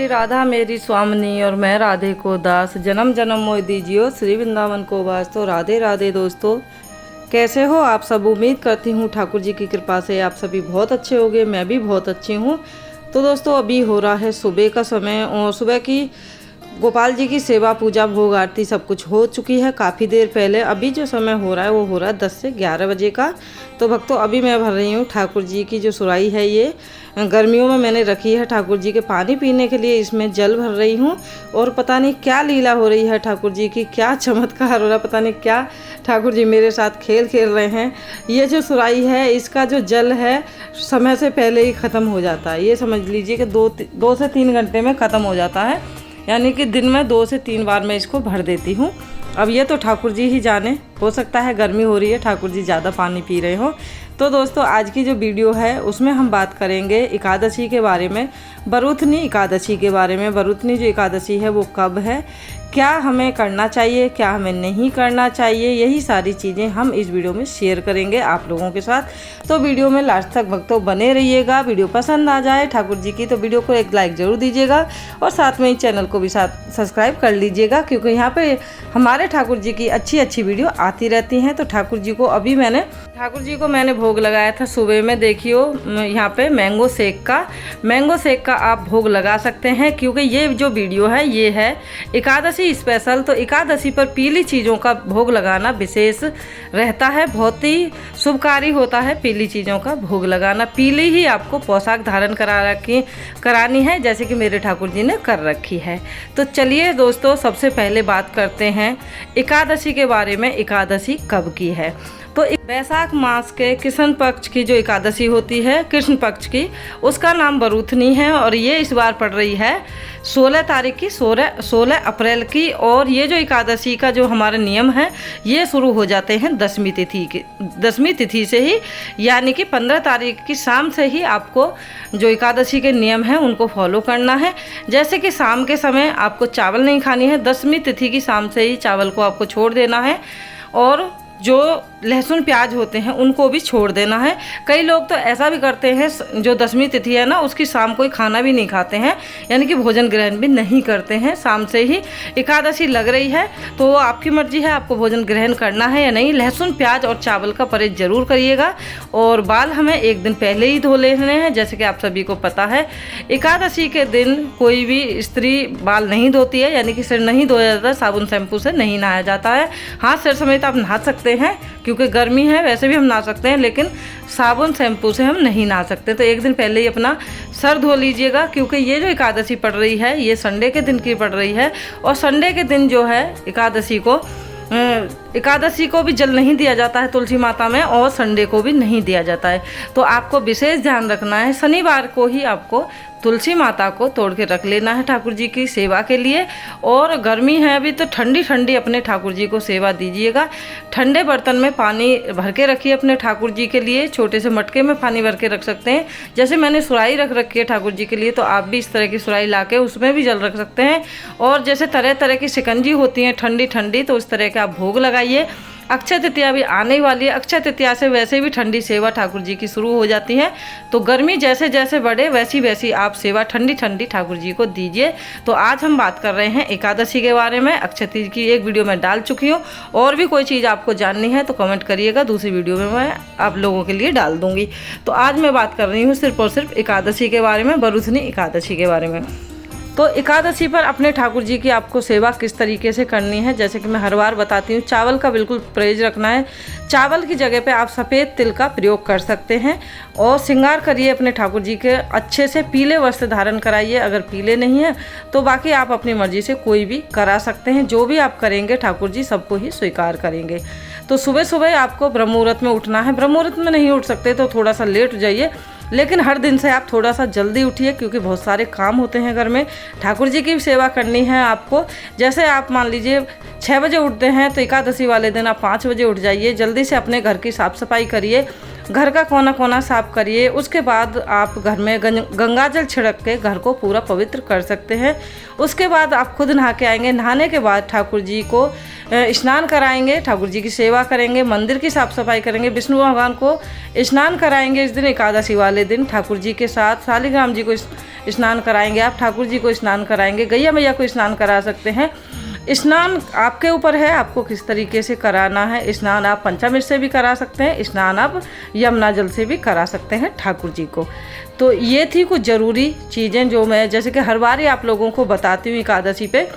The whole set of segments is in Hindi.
मेरी राधा मेरी स्वामिनी और मैं राधे को दास, जन्म जन्म मोह दीजियो श्री वृंदावन को वास। तो राधे राधे दोस्तों, कैसे हो आप सब। उम्मीद करती हूँ ठाकुर जी की कृपा से आप सभी बहुत अच्छे होंगे। मैं भी बहुत अच्छी हूँ। तो दोस्तों अभी हो रहा है सुबह का समय और सुबह की गोपाल जी की सेवा पूजा भोग आरती सब कुछ हो चुकी है काफ़ी देर पहले। अभी जो समय हो रहा है वो हो रहा है 10 से 11 बजे का। तो भक्तों अभी मैं भर रही हूँ ठाकुर जी की जो सुराई है, ये गर्मियों में मैंने रखी है ठाकुर जी के पानी पीने के लिए। इसमें जल भर रही हूँ और पता नहीं क्या लीला हो रही है ठाकुर जी की, क्या चमत्कार हो रहा है, पता नहीं क्या ठाकुर जी मेरे साथ खेल खेल रहे हैं। ये जो सुराई है इसका जो जल है समय से पहले ही ख़त्म हो जाता है। ये समझ लीजिए कि 2 से 3 घंटे में ख़त्म हो जाता है, यानी कि दिन में 2 से 3 बार मैं इसको भर देती हूँ। अब ये तो ठाकुर जी ही जाने, हो सकता है गर्मी हो रही है, ठाकुर जी ज़्यादा पानी पी रहे हो। तो दोस्तों आज की जो वीडियो है उसमें हम बात करेंगे एकादशी के बारे में, बरूथनी एकादशी के बारे में। बरूथनी जो एकादशी है वो कब है, क्या हमें करना चाहिए, क्या हमें नहीं करना चाहिए, यही सारी चीज़ें हम इस वीडियो में शेयर करेंगे आप लोगों के साथ। तो वीडियो में लास्ट तक भक्तों बने रहिएगा। वीडियो पसंद आ जाए ठाकुर जी की तो वीडियो को एक लाइक ज़रूर दीजिएगा और साथ में ही चैनल को भी साथ सब्सक्राइब कर लीजिएगा, क्योंकि यहाँ पे हमारे ठाकुर जी की अच्छी अच्छी वीडियो आती रहती हैं। तो ठाकुर जी को मैंने भोग लगाया था सुबह में। देखियो यहाँ पे मैंगो शेक का आप भोग लगा सकते हैं, क्योंकि ये जो वीडियो है ये है एकादशी स्पेशल। तो एकादशी पर पीली चीज़ों का भोग लगाना विशेष रहता है, बहुत ही शुभकारी होता है पीली चीज़ों का भोग लगाना। पीली ही आपको पोशाक धारण करानी है, जैसे कि मेरे ठाकुर जी ने कर रखी है। तो चलिए दोस्तों सबसे पहले बात करते हैं एकादशी के बारे में। एकादशी कब की है, तो वैशाख मास के कृष्ण पक्ष की जो एकादशी होती है, कृष्ण पक्ष की, उसका नाम बरूथनी है। और ये इस बार पड़ रही है 16 अप्रैल की। और ये जो एकादशी का जो हमारा नियम है ये शुरू हो जाते हैं 10वीं तिथि से ही, यानी कि 15 तारीख की शाम से ही आपको जो एकादशी के नियम हैं उनको फॉलो करना है। जैसे कि शाम के समय आपको चावल नहीं खानी है, 10वीं तिथि की शाम से ही चावल को आपको छोड़ देना है। और जो लहसुन प्याज होते हैं उनको भी छोड़ देना है। कई लोग तो ऐसा भी करते हैं, जो 10वीं तिथि है ना उसकी शाम को खाना भी नहीं खाते हैं, यानी कि भोजन ग्रहण भी नहीं करते हैं। शाम से ही एकादशी लग रही है तो आपकी मर्जी है आपको भोजन ग्रहण करना है या नहीं। लहसुन प्याज और चावल का परहेज जरूर करिएगा। और बाल हमें एक दिन पहले ही धो लेने हैं, जैसे कि आप सभी को पता है एकादशी के दिन कोई भी स्त्री बाल नहीं धोती है, यानी कि सिर नहीं धोया जाता, साबुन शैम्पू से नहीं नहाया जाता है। हाँ, सिर समेत आप नहा सकते हैं, क्योंकि गर्मी है, वैसे भी हम नहा सकते हैं, लेकिन साबुन शैम्पू से हम नहीं नहा सकते। तो एक दिन पहले ही अपना सर धो लीजिएगा, क्योंकि ये जो एकादशी पड़ रही है ये संडे के दिन की पड़ रही है। और संडे के दिन जो है एकादशी को भी जल नहीं दिया जाता है तुलसी माता में, और संडे को भी नहीं दिया जाता है। तो आपको विशेष ध्यान रखना है, शनिवार को ही आपको तुलसी माता को तोड़ के रख लेना है ठाकुर जी की सेवा के लिए। और गर्मी है अभी तो ठंडी ठंडी अपने ठाकुर जी को सेवा दीजिएगा। ठंडे बर्तन में पानी भर के रखिए अपने ठाकुर जी के लिए, छोटे से मटके में पानी भर के रख सकते हैं। जैसे मैंने सुराई रख रखी है ठाकुर जी के लिए, तो आप भी इस तरह की सुराई ला के उसमें भी जल रख सकते हैं। और जैसे तरह तरह की शिकंजी होती हैं ठंडी ठंडी, तो उस तरह के आप भोग लगाइए। अक्षय तृतीया भी आने वाली है, अक्षय तृतीया से वैसे भी ठंडी सेवा ठाकुर जी की शुरू हो जाती है। तो गर्मी जैसे जैसे बढ़े वैसी वैसी आप सेवा ठंडी ठंडी ठाकुर जी को दीजिए। तो आज हम बात कर रहे हैं एकादशी के बारे में। अक्षय तृतीया की एक वीडियो मैं डाल चुकी हूँ, और भी कोई चीज़ आपको जाननी है तो कमेंट करिएगा, दूसरी वीडियो में मैं आप लोगों के लिए डाल दूँगी। तो आज मैं बात कर रही हूँ सिर्फ और सिर्फ एकादशी के बारे में, बरूथनी एकादशी के बारे में। तो एकादशी पर अपने ठाकुर जी की आपको सेवा किस तरीके से करनी है, जैसे कि मैं हर बार बताती हूँ, चावल का बिल्कुल परहेज रखना है। चावल की जगह पे आप सफ़ेद तिल का प्रयोग कर सकते हैं। और श्रृंगार करिए अपने ठाकुर जी के अच्छे से, पीले वस्त्र धारण कराइए। अगर पीले नहीं है तो बाकी आप अपनी मर्जी से कोई भी करा सकते हैं। जो भी आप करेंगे ठाकुर जी सबको ही स्वीकार करेंगे। तो सुबह सुबह आपको ब्रह्म मुहूर्त में उठना है। ब्रह्म मुहूर्त में नहीं उठ सकते तो थोड़ा सा लेट जाइए, लेकिन हर दिन से आप थोड़ा सा जल्दी उठिए, क्योंकि बहुत सारे काम होते हैं घर में। ठाकुर जी की भी सेवा करनी है आपको। जैसे आप मान लीजिए 6 बजे उठते हैं तो एकादशी वाले दिन आप 5 बजे उठ जाइए, जल्दी से अपने घर की साफ़ सफाई करिए। घर का कोना कोना साफ करिए। उसके बाद आप घर में गंगा जल छिड़क के घर को पूरा पवित्र कर सकते हैं। उसके बाद आप खुद नहा के आएंगे। नहाने के बाद ठाकुर जी को स्नान कराएंगे, ठाकुर जी की सेवा करेंगे, मंदिर की साफ सफाई करेंगे, विष्णु भगवान को स्नान कराएंगे। इस दिन एकादशी वाले दिन ठाकुर जी के साथ शालिग्राम जी को स्नान कराएंगे। आप ठाकुर जी को स्नान कराएंगे, गैया मैया को स्नान करा सकते हैं। स्नान आपके ऊपर है, आपको किस तरीके से कराना है। स्नान आप पंचामृत से भी करा सकते हैं, स्नान आप यमुना जल से भी करा सकते हैं ठाकुर जी को। तो ये थी कुछ ज़रूरी चीज़ें जो मैं जैसे कि हर बार ही आप लोगों को बताती हूँ एकादशी पे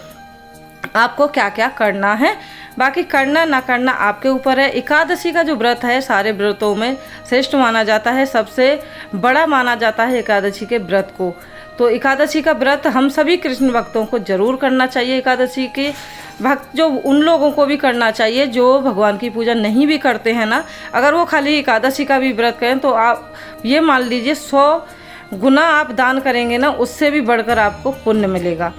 आपको क्या क्या करना है। बाकी करना ना करना आपके ऊपर है। एकादशी का जो व्रत है सारे व्रतों में श्रेष्ठ माना जाता है, सबसे बड़ा माना जाता है एकादशी के व्रत को। तो एकादशी का व्रत हम सभी कृष्ण भक्तों को जरूर करना चाहिए। एकादशी के भक्त जो उन लोगों को भी करना चाहिए जो भगवान की पूजा नहीं भी करते हैं ना, अगर वो खाली एकादशी का भी व्रत करें तो आप ये मान लीजिए 100 गुना आप दान करेंगे ना, उससे भी बढ़कर आपको पुण्य मिलेगा।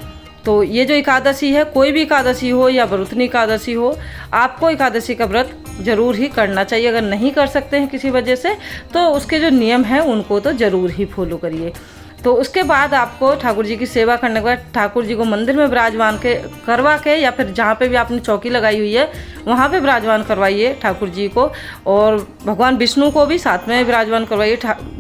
तो ये जो एकादशी है, कोई भी एकादशी हो या वरुथनी एकादशी हो, आपको एकादशी का व्रत जरूर ही करना चाहिए। अगर नहीं कर सकते हैं किसी वजह से तो उसके जो नियम हैं उनको तो ज़रूर ही फॉलो करिए। तो उसके बाद आपको ठाकुर जी की सेवा करने के बाद ठाकुर जी को मंदिर में विराजमान करवा के या फिर जहाँ पे भी आपने चौकी लगाई हुई है वहाँ पे विराजमान करवाइए ठाकुर जी को। और भगवान विष्णु को भी साथ में विराजमान करवाइए।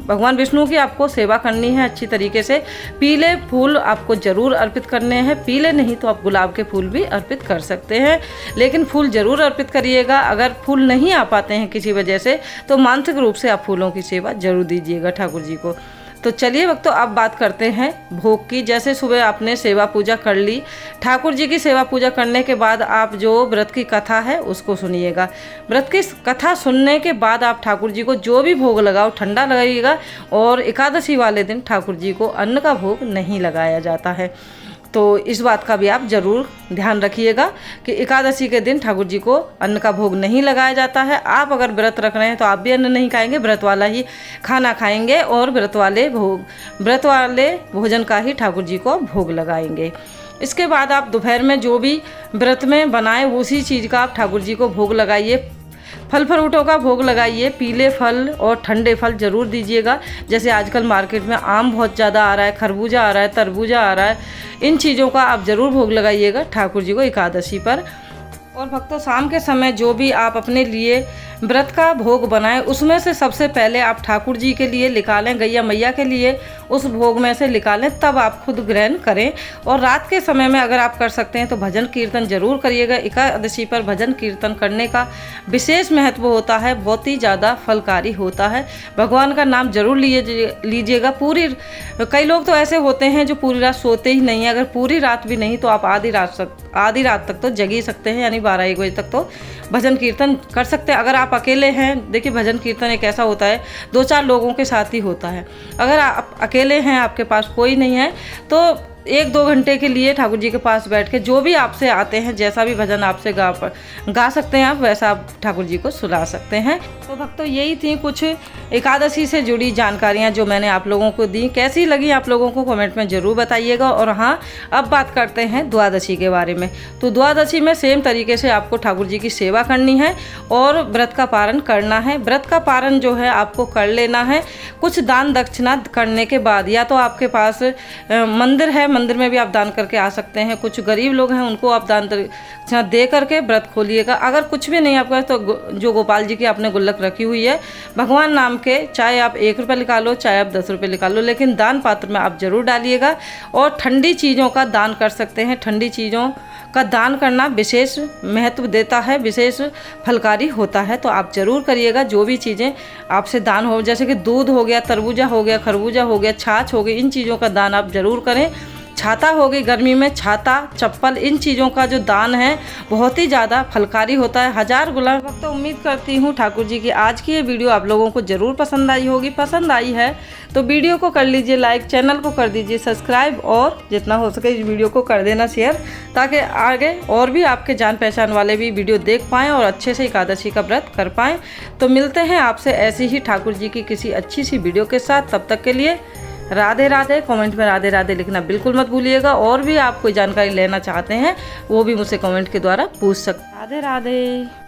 भगवान विष्णु की आपको सेवा करनी है अच्छी तरीके से। पीले फूल आपको ज़रूर अर्पित करने हैं, पीले नहीं तो आप गुलाब के फूल भी अर्पित कर सकते हैं, लेकिन फूल ज़रूर अर्पित करिएगा। अगर फूल नहीं आ पाते हैं किसी वजह से तो मानसिक रूप से आप फूलों की सेवा जरूर दीजिएगा ठाकुर जी को। तो चलिए भक्तों अब बात करते हैं भोग की। जैसे सुबह आपने सेवा पूजा कर ली, ठाकुर जी की सेवा पूजा करने के बाद आप जो व्रत की कथा है उसको सुनिएगा। व्रत की कथा सुनने के बाद आप ठाकुर जी को जो भी भोग लगाओ ठंडा लगाइएगा। और एकादशी वाले दिन ठाकुर जी को अन्न का भोग नहीं लगाया जाता है, तो इस बात का भी आप ज़रूर ध्यान रखिएगा कि एकादशी के दिन ठाकुर जी को अन्न का भोग नहीं लगाया जाता है। आप अगर व्रत रख रहे हैं तो आप भी अन्न नहीं खाएंगे, व्रत वाला ही खाना खाएंगे और व्रत वाले भोजन का ही ठाकुर जी को भोग लगाएंगे। इसके बाद आप दोपहर में जो भी व्रत में बनाए उसी चीज़ का आप ठाकुर जी को भोग लगाइए। फल फ्रूटों का भोग लगाइए, पीले फल और ठंडे फल ज़रूर दीजिएगा। जैसे आजकल मार्केट में आम बहुत ज़्यादा आ रहा है, खरबूजा आ रहा है, तरबूजा आ रहा है, इन चीज़ों का आप ज़रूर भोग लगाइएगा ठाकुर जी को एकादशी पर। और भक्तों शाम के समय जो भी आप अपने लिए व्रत का भोग बनाएं उसमें से सबसे पहले आप ठाकुर जी के लिए निकालें, गैया मैया के लिए उस भोग में से निकालें, तब आप खुद ग्रहण करें। और रात के समय में अगर आप कर सकते हैं तो भजन कीर्तन जरूर करिएगा। एकादशी पर भजन कीर्तन करने का विशेष महत्व होता है, बहुत ही ज़्यादा फलकारी होता है। भगवान का नाम जरूर लीजिएगा। कई लोग तो ऐसे होते हैं जो पूरी रात सोते ही नहीं है। अगर पूरी रात भी नहीं तो आप आधी रात तक तो जग ही सकते हैं, यानी 12-1 बजे तक तो भजन कीर्तन कर सकते हैं। अगर आप अकेले हैं, देखिए भजन कीर्तन एक ऐसा होता है 2-4 लोगों के साथ ही होता है। अगर आप अकेले हैं, आपके पास कोई नहीं है, तो 1-2 घंटे के लिए ठाकुर जी के पास बैठ के जो भी आपसे आते हैं, जैसा भी भजन आपसे गा सकते हैं आप, वैसा आप ठाकुर जी को सुना सकते हैं। तो भक्तों यही थी कुछ एकादशी से जुड़ी जानकारियाँ जो मैंने आप लोगों को दी। कैसी लगी आप लोगों को कमेंट में ज़रूर बताइएगा। और हाँ, अब बात करते हैं द्वादशी के बारे में। तो द्वादशी में सेम तरीके से आपको ठाकुर जी की सेवा करनी है और व्रत का पारण करना है। व्रत का पारण जो है आपको कर लेना है। कुछ दान दक्षिणा करने के बाद, या तो आपके पास मंदिर है, मंदिर में भी आप दान करके आ सकते हैं। कुछ गरीब लोग हैं उनको आप दान दक्षिणा दे करके व्रत खोलिएगा। अगर कुछ भी नहीं आपके पास तो जो गोपाल जी की आपने गुल्लक रखी हुई है भगवान नाम के, चाहे आप 1 रुपये निकालो चाहे आप 10 रुपये निकालो, लेकिन दान पात्र में आप जरूर डालिएगा। और ठंडी चीज़ों का दान कर सकते हैं। ठंडी चीज़ों का दान करना विशेष महत्व देता है, विशेष फलकारी होता है, तो आप ज़रूर करिएगा। जो भी चीज़ें आपसे दान हो, जैसे कि दूध हो गया, तरबूजा हो गया, खरबूजा हो गया, छाछ हो गई, इन चीज़ों का दान आप ज़रूर करें। छाता हो गई गर्मी में, छाता, चप्पल, इन चीज़ों का जो दान है बहुत ही ज़्यादा फलकारी होता है। 1000 गुना। तो उम्मीद करती हूँ ठाकुर जी की आज की ये वीडियो आप लोगों को ज़रूर पसंद आई होगी। पसंद आई है तो वीडियो को कर लीजिए लाइक, चैनल को कर दीजिए सब्सक्राइब और जितना हो सके इस वीडियो को कर देना शेयर, ताकि आगे और भी आपके जान पहचान वाले भी वीडियो देख पाएँ और अच्छे से एकादशी का व्रत कर पाएँ। तो मिलते हैं आपसे ऐसी ही ठाकुर जी की किसी अच्छी सी वीडियो के साथ। तब तक के लिए राधे राधे। कमेंट में राधे राधे लिखना बिल्कुल मत भूलिएगा। और भी आप कोई जानकारी लेना चाहते हैं वो भी मुझसे कमेंट के द्वारा पूछ सकते हैं। राधे राधे।